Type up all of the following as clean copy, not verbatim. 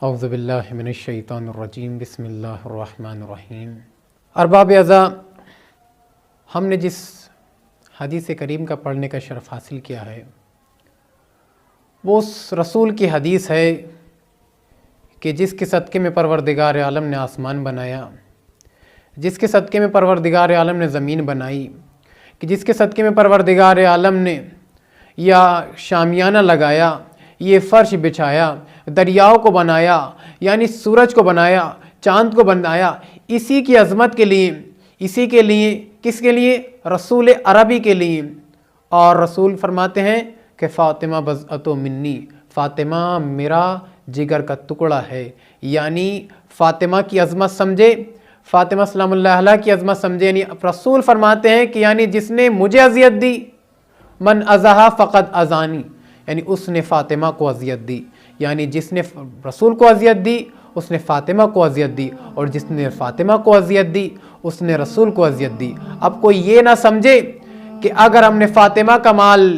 औज़ुबिल्लाहि मिनश्शैतानिर्रजीम बिस्मिल्लाहिर्रहमानिर्रहीम। अरबाब अज़ा, हमने जिस हदीस करीम का पढ़ने का शरफ़ हासिल किया है वो उस रसूल की हदीस है कि जिसके सदक़े में परवरदिगार आलम ने आसमान बनाया, जिसके सदक़े में परवरदिगार आलम ने ज़मीन बनाई, कि जिसके सदक़े में परवरदिगार आलम ने या शामियाना लगाया, ये फ़र्श बिछाया, दरियाओं को बनाया, यानी सूरज को बनाया, चाँद को बनाया, इसी की अज़मत के लिए, इसी के लिए, किसके लिए? रसूल अरबी के लिए। और रसूल फरमाते हैं कि फ़ातिमा बज़अतु मिन्नी, फ़ातिमा मेरा जिगर का टुकड़ा है। यानी फ़ातिमा की अज़मत समझे, फ़ातिमा सलामुल्लाह अलैहा की अज़मत समझे। यानी रसूल फरमाते हैं कि यानी जिसने मुझे अज़ियत दी, मन अज़हा फ़क़द अज़ानी, यानी उसने फ़ातिमा को अज़ियत दी। यानी जिसने रसूल को अज़ियत दी उसने फ़ातिमा को अज़ियत दी, और जिसने फ़ातिमा को अज़ियत दी उसने रसूल को अज़ियत दी। अब कोई ये ना समझे कि अगर हमने फ़ातिमा का माल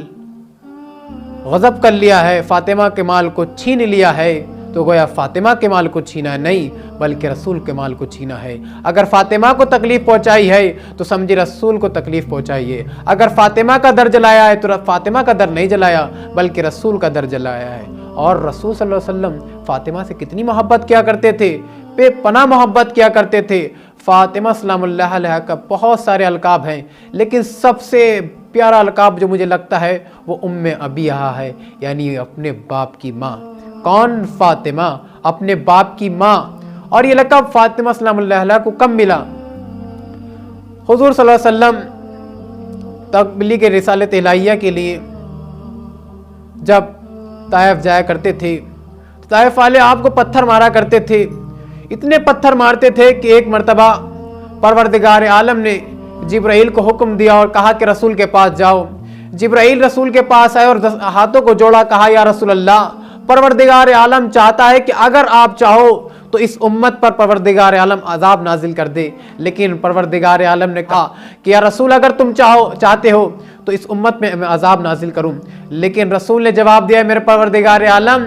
गज़ब कर लिया है, फ़ातिमा के माल को छीन लिया है, तो गोया फ़ातिमा के माल को छीना है, नहीं बल्कि रसूल के माल को छीना है। अगर फ़ातिमा को तकलीफ़ पहुँचाई है तो समझे रसूल को तकलीफ़ पहुँचाई है। अगर फ़ातिमा का दर जलाया है तो फ़ातिमा का दर नहीं जलाया बल्कि रसूल का दर जलाया है। और रसूल सल्लल्लाहु अलैहि वसल्लम फ़ातिमा से कितनी मोहब्बत किया करते थे, बेपनाह मोहब्बत किया करते थे। फ़ातिमा सलामुल्लाह अलैहा का बहुत सारे अलकाब हैं, लेकिन सबसे प्यारा अलकाब जो मुझे लगता है वो उम्मे अबीहा है, यानी अपने बाप की माँ। कौन? फ़ातिमा, अपने बाप की माँ। और ये लक़ब फ़ातिमा सलामुल्लाह अलैहा को कब मिला? हुज़ूर सल्लल्लाहु अलैहि वसल्लम तबलीग रिसालत इलाहिया के लिए जब ताइफ जाया करते थे तो ताइफ वाले आपको पत्थर मारा करते थे, इतने पत्थर मारते थे कि एक मर्तबा परवरदिगार आलम ने जिब्राइल को हुक्म दिया और कहा कि रसूल के पास जाओ। जिब्राइल रसूल के पास आए और हाथों को जोड़ा, कहा या रसूल अल्लाह, परवरदिगार आलम चाहता है कि अगर आप चाहो तो इस उम्मत पर परवरदिगार आलम अजाब नाजिल कर दे। लेकिन परवरदिगार आलम ने कहा कि या रसूल अगर तुम चाहते हो तो इस उम्मत में मैं अजाब नाजिल करूं। लेकिन रसूल ने जवाब दिया, मेरे परवरदिगार आलम,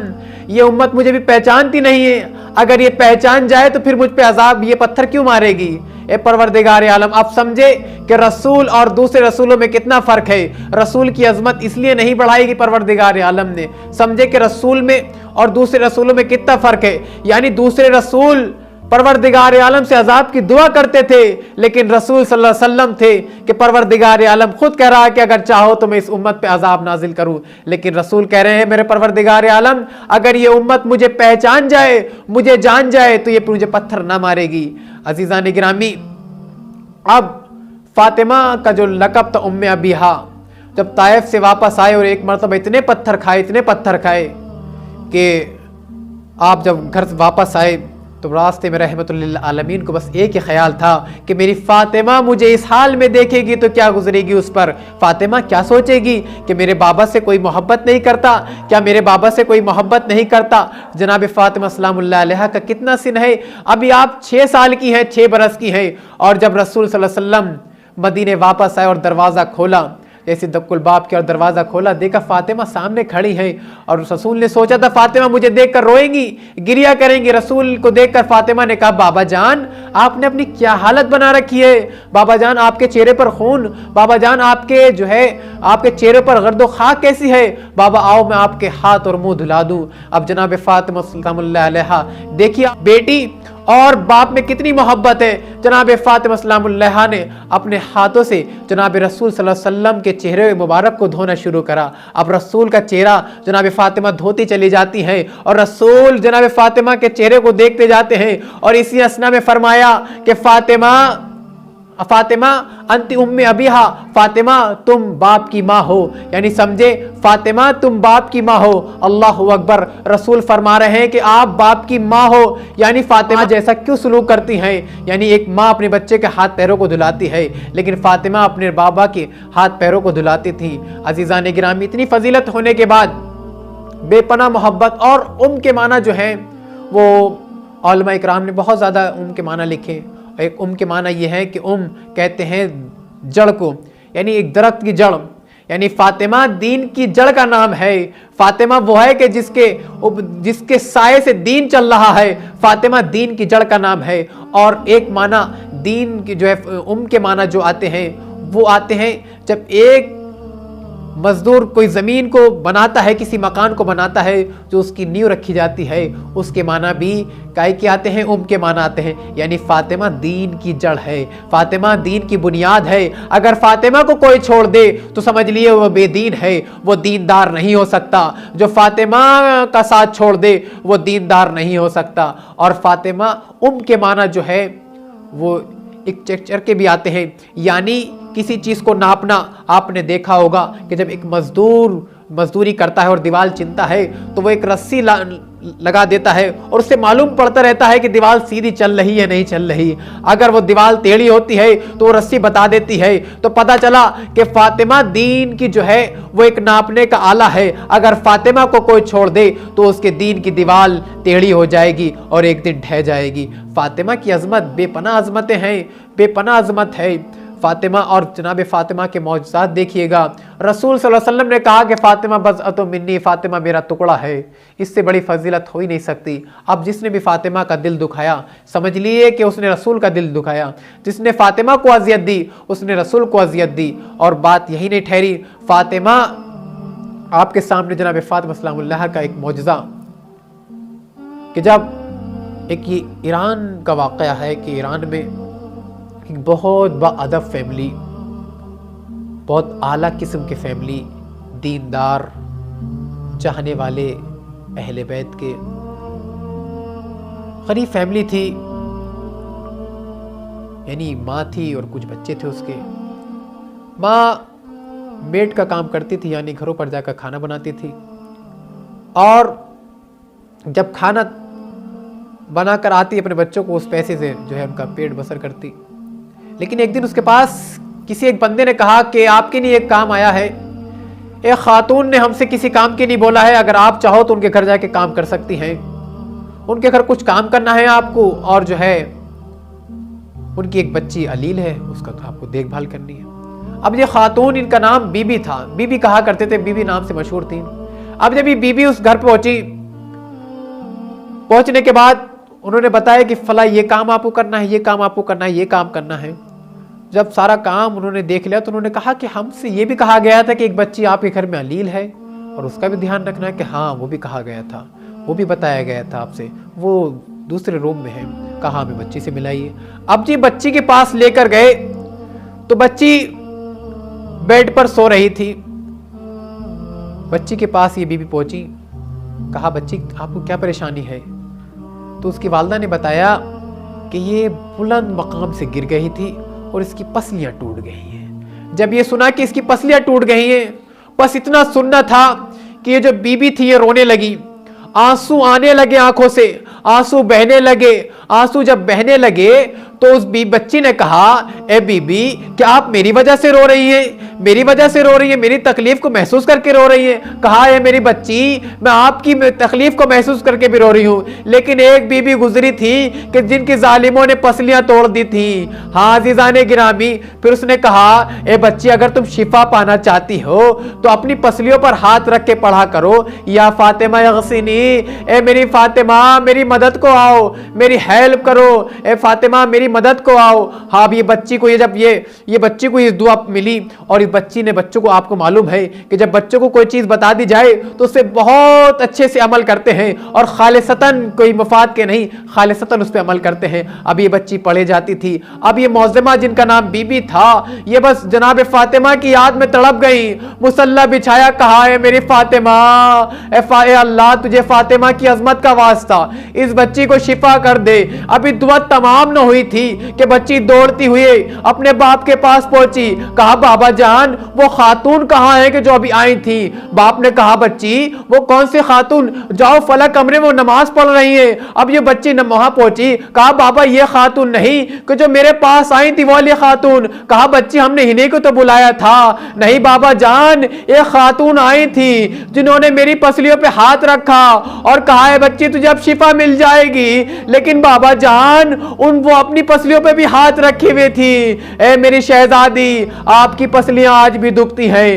ये उम्मत मुझे भी पहचानती नहीं है, अगर ये पहचान जाए तो फिर मुझ पे अजाब ये पत्थर क्यों मारेगी? ए परवरदिगार आलम, आप समझे कि रसूल और दूसरे रसूलों में कितना फ़र्क है। रसूल की अजमत इसलिए नहीं बढ़ाई कि परवरदिगार आलम ने समझे कि रसूल में और दूसरे रसूलों में कितना फ़र्क है। यानी दूसरे रसूल परवरदिगार आलम से अजाब की दुआ करते थे, लेकिन रसूल सल्लल्लाहु अलैहि वसल्लम थे कि परवरदिगार आलम खुद कह रहा है कि अगर चाहो तो मैं इस उम्मत पे अजाब नाजिल करूं। लेकिन रसूल कह रहे हैं, मेरे परवरदिगार आलम, अगर ये उम्मत मुझे पहचान जाए, मुझे जान जाए तो ये मुझे पत्थर ना मारेगी। अजीज़ान गिरामी, अब फातिमा का जो लक़ब था उम्मे अबीहा, जब ताइफ से वापस आए और एक मरतबा इतने पत्थर खाए कि आप जब घर से वापस आए तो रास्ते में रहमतुल्लिल आलमीन को बस एक ही ख्याल था कि मेरी फ़ातिमा मुझे इस हाल में देखेगी तो क्या गुजरेगी उस पर। फ़ातिमा क्या सोचेगी कि मेरे बाबा से कोई मोहब्बत नहीं करता, क्या मेरे बाबा से कोई मोहब्बत नहीं करता। जनाब फ़ातिमा सलामुल्लाह अलैहा का कितना सिन है, अभी आप 6 साल की हैं, 6 बरस की हैं। और जब रसूल सल्लल्लाहु अलैहि वसल्लम मदीने वापस आए और दरवाज़ा खोला, जैसे दक्कुल बाप के और दरवाज़ा खोला, देखा फ़ातिमा सामने खड़ी है। और रसूल ने सोचा था फ़ातिमा मुझे देखकर रोएंगी, गिरिया करेंगी। रसूल को देखकर फ़ातिमा ने कहा, बाबा जान आपने अपनी क्या हालत बना रखी है, बाबा जान आपके चेहरे पर खून, बाबा जान आपके जो है आपके चेहरे पर गर्दो खाक कैसी है, बाबा आओ मैं आपके हाथ और मुंह धुला दूं। अब जनाब फ़ातिमा सलामुल्लाह अलैहा, देखिए बेटी और बाप में कितनी मोहब्बत है। जनाब फ़ातिमा सलामुल्लाह अलैहा ने अपने हाथों से जनाब रसूल सल्लल्लाहु अलैहि वसल्लम के चेहरे मुबारक को धोना शुरू करा। अब रसूल का चेहरा जनाब फ़ातिमा धोती चली जाती हैं और रसूल जनाब फ़ातिमा के चेहरे को देखते जाते हैं। और इसी असना में फरमाया कि फ़ातिमा अंति उम्मे अबीहा, फ़ातिमा तुम बाप की माँ हो, यानी समझे फ़ातिमा तुम बाप की माँ हो। अल्लाहु अकबर। रसूल फरमा रहे हैं कि आप बाप की माँ हो, यानी फ़ातिमा जैसा क्यों सलूक करती हैं। यानी एक माँ अपने बच्चे के हाथ पैरों को धुलाती है, लेकिन फ़ातिमा अपने बाबा के हाथ पैरों को धुलाती थी। अजीज़ान गिरामी, इतनी फजीलत होने के बाद बेपनाह मोहब्बत। और के माना जो है वो उलमा इकराम ने बहुत ज़्यादा के माना लिखे। एक के माना ये है कि कहते हैं जड़ को, यानी एक दरख्त की जड़, यानी फातिमा दीन की जड़ का नाम है। फातिमा वो है कि जिसके साये से दीन चल रहा है। फातिमा दीन की जड़ का नाम है। और एक माना दीन की जो है के माना जो आते हैं वो आते हैं जब एक मजदूर कोई ज़मीन को बनाता है, किसी मकान को बनाता है, जो उसकी नींव रखी जाती है, उसके माना भी काय के आते हैं, के माना आते हैं। यानी फातिमा दीन की जड़ है, फातिमा दीन की बुनियाद है। अगर फातिमा को कोई छोड़ दे तो समझ लिए वो बेदीन है, वो दीनदार नहीं हो सकता। जो फातिमा का साथ छोड़ दे वो दीनदार नहीं हो सकता। और फातिमा के माना जो है वो एक चेक के भी आते हैं, यानी किसी चीज को नापना। आपने देखा होगा कि जब एक मजदूर मजदूरी करता है और दीवार चिनता है तो वो एक रस्सी लगा देता है और उससे मालूम पड़ता रहता है कि दीवार सीधी चल रही है नहीं चल रही। अगर वो दीवार टेढ़ी होती है तो वो रस्सी बता देती है। तो पता चला कि फातिमा दीन की जो है वो एक नापने का आला है। अगर फातिमा को कोई छोड़ दे तो उसके दीन की दीवार टेढ़ी हो जाएगी और एक दिन ढह जाएगी। फातिमा की अजमत बेपनाह अजमतें हैं, बेपनाह अजमत है फातिमा। और जनाब फातिमा के मौजज़ात देखिएगा। रसूल सल्लल्लाहु अलैहि वसल्लम ने कहा कि फातिमा बज़अतुम मिन्नी, फातिमा मेरा टुकड़ा है। इससे बड़ी फजीलत हो ही नहीं सकती। अब जिसने भी फातिमा का दिल दुखाया समझ लिए कि उसने रसूल का दिल दुखाया। जिसने फातिमा को अजियत दी उसने रसूल को अजियत दी। और बात यही नहीं ठहरी, फातिमा आपके सामने जनाब फातिमा सलामुल्लाह का एक मौजज़ा कि जब एक ये ईरान का वाक़या है कि ईरान में एक बहुत बाअदब फैमिली, बहुत आला किस्म की फैमिली, दीनदार चाहने वाले अहले बैत के गरीब फैमिली थी। यानी माँ थी और कुछ बच्चे थे उसके। माँ मेड का काम करती थी, यानी घरों पर जाकर खाना बनाती थी। और जब खाना बनाकर आती अपने बच्चों को उस पैसे से जो है उनका पेट बसर करती। लेकिन एक दिन उसके पास किसी एक बंदे ने कहा कि आपके लिए एक काम आया है, एक खातून ने हमसे किसी काम के नहीं बोला है, अगर आप चाहो तो उनके घर जाके काम कर सकती हैं। उनके घर कुछ काम करना है आपको, और जो है उनकी एक बच्ची अलील है, उसका तो आपको देखभाल करनी है। अब ये खातून, इनका नाम बीबी था, बीबी कहा करते थे, बीबी नाम से मशहूर थी। अब जब ये बीबी उस घर पहुंची, पहुंचने के बाद उन्होंने बताया कि फला ये काम आपको करना है, ये काम आपको करना है, ये काम करना है। जब सारा काम उन्होंने देख लिया तो उन्होंने कहा कि हमसे ये भी कहा गया था कि एक बच्ची आपके घर में अलील है और उसका भी ध्यान रखना है। कि हाँ, वो भी कहा गया था, वो भी बताया गया था आपसे, वो दूसरे रूम में है। कहा हमें बच्ची से मिलाइए। अब जी बच्ची के पास लेकर गए तो बच्ची बेड पर सो रही थी। बच्ची के पास ये बीबी पहुंची, कहा बच्ची आपको क्या परेशानी है? तो उसकी वालदा ने बताया कि ये बुलंद मकाम से गिर गई थी और इसकी पसलियां टूट गई हैं। जब ये सुना कि इसकी पसलियां टूट गई हैं, बस इतना सुनना था कि ये जो बीबी थी ये रोने लगी। आंसू आने लगे आंखों से, आंसू बहने लगे। आंसू जब बहने लगे तो उस बच्ची ने कहा, ए बीबी क्या आप मेरी वजह से रो रही हैं? मेरी वजह से रो रही है, मेरी तकलीफ को महसूस करके रो रही है? कहा है मेरी बच्ची, मैं आपकी तकलीफ को महसूस करके भी रो रही हूँ, लेकिन एक बीबी गुजरी थी कि जिनकी जालिमों ने पसलियां तोड़ दी थी। हाँ अज़ीज़ाने गिरामी, फिर उसने कहा, ए बच्ची अगर तुम शिफा पाना चाहती हो तो अपनी पसलियों पर हाथ रख के पढ़ा करो, या फातिमा यग़सिनी, ए मेरी फातिमा मेरी मदद को आओ, मेरी हेल्प करो, ए फातिमा मेरी मदद को आओ। हाँ अब ये बच्ची को जब ये बच्ची को ये दुआ मिली, और इस बच्ची ने, बच्चों को आपको मालूम है कि जब बच्चों को कोई चीज बता दी जाए तो उससे बहुत अच्छे से अमल करते हैं और खालिसतन, कोई मफाद के नहीं, खालिसतन उस पर अमल करते हैं। अब ये बच्ची पढ़े जाती थी। अब ये मौज़मा जिनका नाम बीबी था, ये बस जनाब फातिमा की याद में तड़प गई। मुसल्ला बिछाया, कहा है मेरी फातिमा, ए अल्लाह तुझे फातिमा की अजमत का वास्ता, इस बच्ची को शिफा कर दे। अभी दुआ तमाम न हुई थी कि बच्ची दौड़ती हुई अपने बाप के पास पहुंची। कहा बाबा जान वो खातून कहाँ है कि जो अभी आई थी? बाप ने कहा बच्ची वो कौन सी खातून, जाओ फला कमरे में वो नमाज पढ़ रही है। अब ये बच्ची वहां पहुंची। कहा बाबा ये खातून नहीं कि जो मेरे पास आई थी वाली खातून। कहा बच्ची हमने इन्हीं को तो बुलाया था। नहीं बाबा जान, एक खातून आई थी जिन्होंने मेरी पसलियों पे हाथ रखा और कहा है बच्ची तुझे अब शिफा मिल जाएगी। लेकिन बाबा जान वो अपनी पसलियों पे भी हाथ रखी हुई थी। ए मेरी शहजादी, आपकी पसलियां हड्डियां आज भी दुखती हैं।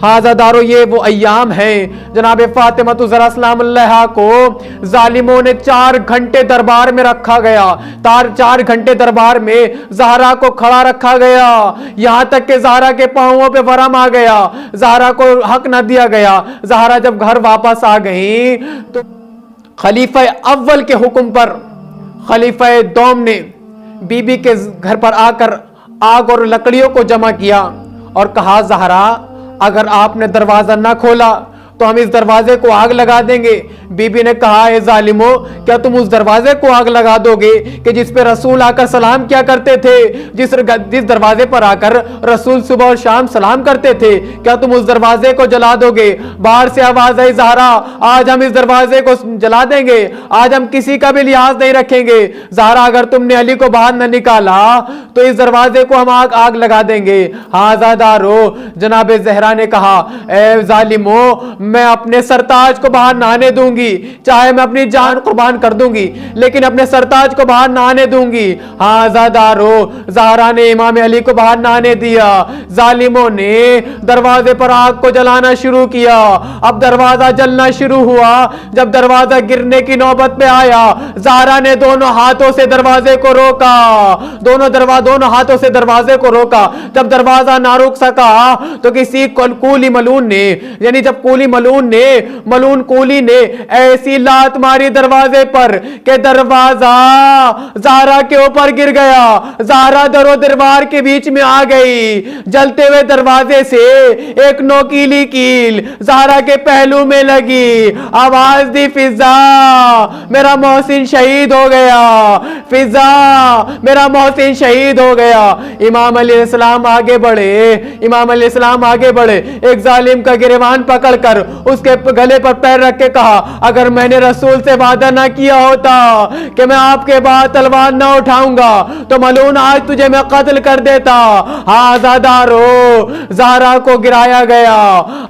हाजादारो ये वो अय्याम है जनाब फातिमा ज़हरा सलामुल्लाह को जालिमों ने 4 घंटे दरबार में रखा गया। 4 घंटे दरबार में ज़हरा को खड़ा रखा गया, यहां तक कि ज़हरा के पांवों पे वरम आ गया, ज़हरा को हक न दिया गया। ज़हरा जब घर वापस आ गई तो खलीफा अव्वल के हुक्म पर खलीफा दोम ने बीबी के घर पर आकर आग और लकड़ियों को जमा किया और कहा, ज़हरा अगर आपने दरवाजा ना खोला तो हम इस दरवाजे को आग लगा देंगे। बीबी ने कहा, ए जालिमो, क्या तुम उस दरवाजे को आग लगा दोगे कि जिस पे रसूल आकर सलाम किया करते थे, जिस दरवाजे पर आकर रसूल सुबह और शाम सलाम करते थे, क्या तुम उस दरवाजे को जला दोगे? बाहर से आवाज आई, ज़हरा आज हम इस दरवाजे को जला देंगे, आज हम किसी का भी लिहाज नहीं रखेंगे। ज़हरा अगर तुमने अली को बाहर न निकाला तो इस दरवाजे को हम आग लगा देंगे। हाजादारो, जनाब ज़हरा ने कहा, ए जालिमो, मैं अपने सरताज को बाहर नहाने दूंगी, चाहे मैं अपनी जान कुर्बान कर दूंगी, लेकिन अपने सरताज को बाहर नहाने दूंगी। हाजादारो, ज़हरा ने इमाम अली को बाहर नहाने दिया। जालिमों ने दरवाजे पर आग को जलाना शुरू किया। अब दरवाजा जलना शुरू हुआ। जब दरवाजा गिरने की नौबत पे आया, ज़हरा ने दोनों हाथों से दरवाजे को रोका, दोनों हाथों से दरवाजे को रोका। जब दरवाजा ना रुक सका तो किसी कूली मलून ने, यानी जब मलून कूली ने ऐसी लात मारी दरवाजे पर कि दरवाजा ज़हरा के ऊपर गिर गया। ज़हरा दरो दरबार के बीच में आ गई। जलते हुए दरवाजे से एक नोकीली कील ज़हरा के पहलू में लगी। आवाज दी, फिजा मेरा मोहसिन शहीद हो गया, फिजा मेरा मोहसिन शहीद हो गया। इमाम अलैहिस्सलाम आगे बढ़े, एक जालिम का गिरबान पकड़कर उसके गले पर पैर रख के कहा, अगर मैंने रसूल से वादा ना किया होता कि मैं आपके बाद तलवार ना उठाऊंगा तो मलून आज तुझे मैं कत्ल कर देता। हाजादारो, ज़हरा को गिराया गया।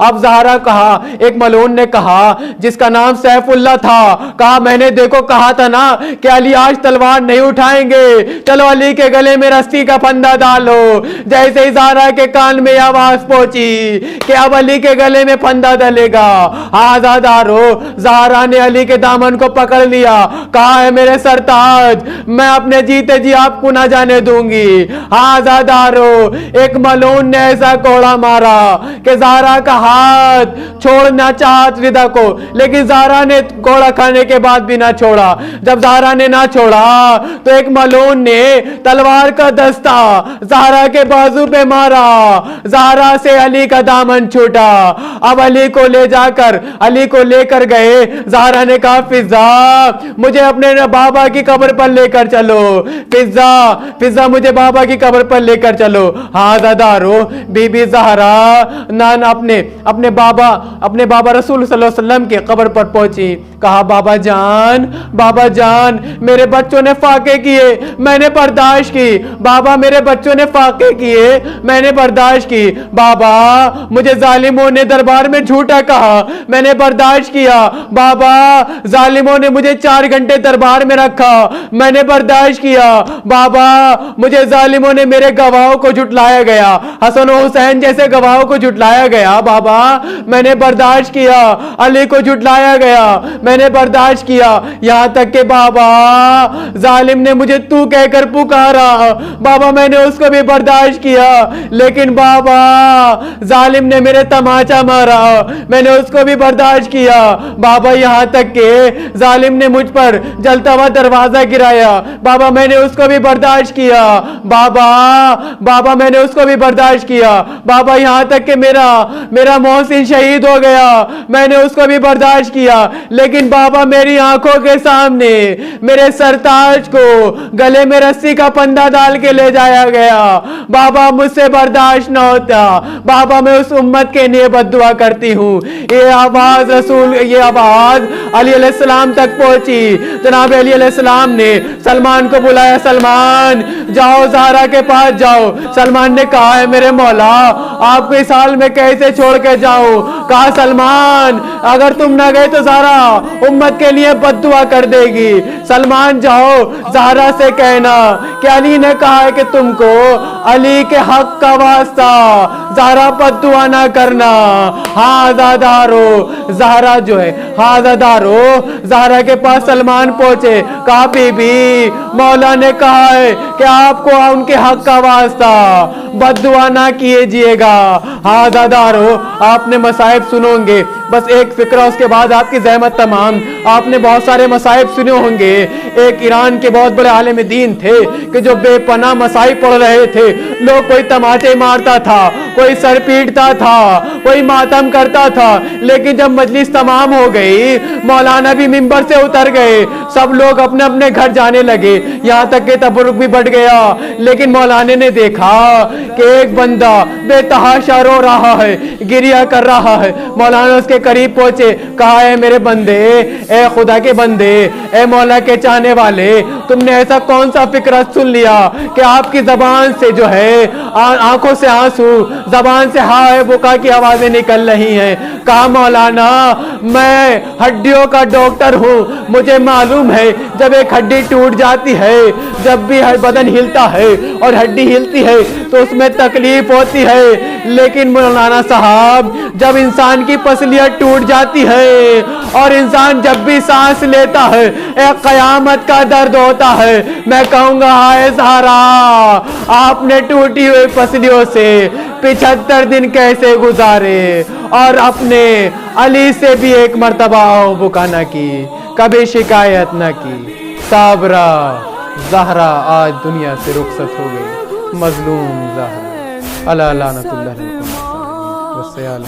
अब ज़हरा कहा, एक मलून ने कहा जिसका नाम सैफुल्लाह था, कहा मैंने देखो कहा था ना कि अली आज तलवार नहीं उठाएंगे, चलो अली के गले में रस्सी का फंदा डालो। जैसे ही ज़हरा के कान में आवाज पहुंची कि अब अली के गले में फंदा डलेगा, आजादारो, ज़हरा ने अली के दामन को पकड़ लिया, कहा है मेरे सरताज, मैं अपने जीते जी आपको ना जाने दूंगी। आजादारो, एक मलून ने ऐसा कोड़ा मारा कि ज़हरा का हाथ छोड़ना चाहत रिदा को, लेकिन ज़हरा ने कोड़ा खाने के बाद भी ना छोड़ा। जब ज़हरा ने ना छोड़ा तो एक मलून ने तलवार का दस्ता ज़हरा के बाजू पे मारा। ज़हरा से अली का दामन छूटा। अब अली को लेकर गए। ज़हरा ने कहा, फिजा मुझे अपने बाबा की कब्र पर लेकर चलो, फिजा मुझे बाबा की कब्र पर लेकर चलो। हाजादारो, बीबी ज़हरा नान अपने बाबा रसूल सल्लल्लाहु अलैहि वसल्लम के कब्र पर पहुंची। कहा, बाबा जान मेरे बच्चों ने फाके किए, मैंने बर्दाश्त की। बाबा मेरे बच्चों ने फाके किए, मैंने बर्दाश्त की। बाबा मुझे जालिमों ने दरबार में झूठा कहा, मैंने बर्दाश्त किया। बाबा जालिमों ने मुझे 4 घंटे दरबार में रखा, मैंने बर्दाश्त किया। बाबा मुझे जालिमों ने मेरे गवाहों को झुटलाया गया, हसन और हुसैन जैसे गवाहों को झुटलाया गया। बाबा मैंने बर्दाश्त किया। अली को झुटलाया गया, मैंने बर्दाश्त किया। यहां तक कि बाबा जालिम ने मुझे तू कहकर पुकारा, बाबा मैंने उसको भी बर्दाश्त किया। लेकिन बाबा जालिम ने मेरे तमाचा मारा, मैंने उसको भी बर्दाश्त किया। बाबा यहां तक कि जालिम ने मुझ पर जलता हुआ दरवाजा गिराया, बाबा मैंने उसको भी बर्दाश्त किया। बाबा मैंने उसको भी बर्दाश्त किया। बाबा यहां तक कि मेरा मोहसिन शहीद हो गया, मैंने उसको भी बर्दाश्त किया। लेकिन बाबा मेरी आंखों के सामने मेरे सरताज को गले में रस्सी का फंदा डाल के ले जाया गया। बाबा मुझसे बर्दाश्त न होता। बाबा मैं उस उम्मत के लिए बद्दुआ करती हूँ ये आवाज अली अलैहिस्सलाम तक पहुंची। जनाब अली अलैहिस्सलाम ने सलमान को बुलाया, सलमान जाओ ज़हरा के पास जाओ। सलमान ने कहा है मेरे मौला आपको इस हाल में कैसे छोड़ के जाऊं। कहा सलमान अगर तुम ना गए तो ज़हरा उम्मत के लिए बद्दुआ कर देगी। सलमान जाओ ज़हरा से कहना कि अली ने कहा है कि तुमको अली के हक का वास्ता ज़हरा बद्दुआ ना करना। हाज़ादारो ज़हरा जो है हाज़ादारो ज़हरा के पास सलमान पहुंचे। कहा बीबी मौला ने कहा है कि आपको उनके हक का वास्ता बद्दुआ ना कीजिएगा। हाज़ादारो आपने मसाइब सुनोगे, बस एक फिक्रा उसके बाद आपकी ज़हमत तमाम। आपने बहुत सारे मसाइब सुने होंगे। एक ईरान के बहुत बड़े आलिम दीन थे कि जो बेपनाह मसाइब पढ़ रहे थे। लोग कोई तमाचे मारता था, कोई सर पीटता था, कोई मातम करता था, लेकिन जब मजलिस तमाम हो गई मौलाना भी मिंबर से उतर गए, सब लोग अपने अपने घर जाने लगे, यहाँ तक कि तबरुक भी बढ़ गया। लेकिन मौलाना ने देखा कि एक बंदा बेतहाशा रो रहा है, गिरिया कर रहा है। मौलाना उसके करीब पहुंचे, कहा है मेरे बंदे, ए खुदा के बंदे, ए मौला के चाहने वाले, तुमने ऐसा कौन सा फिक्र सुन लिया कि आपकी जबान से जो है आंखों से आंसू, जबान से हाय बुका की आवाजें निकल रही हैं। कहा मौलाना मैं हड्डियों का डॉक्टर हूँ, मुझे मालूम है जब एक हड्डी टूट जाती है, जब भी हर बदन हिलता है और हड्डी हिलती है तो उसमें तकलीफ होती है। लेकिन मौलाना साहब जब इंसान की पसलियां टूट जाती है और इंसान जब भी सांस लेता है एक कयामत का दर्द होता है। मैं कहूंगा हाय ज़हरा आपने टूटी हुई पसलियों से 75 दिन कैसे गुजारे और अपने अली से भी एक मर्तबा बुकाना की, कभी शिकायत न की। साबरा ज़हरा आज दुनिया से रुखसत हो गई। मजलूम ज़हरा अला लानतुल्लाह अलैहि वसल्लम।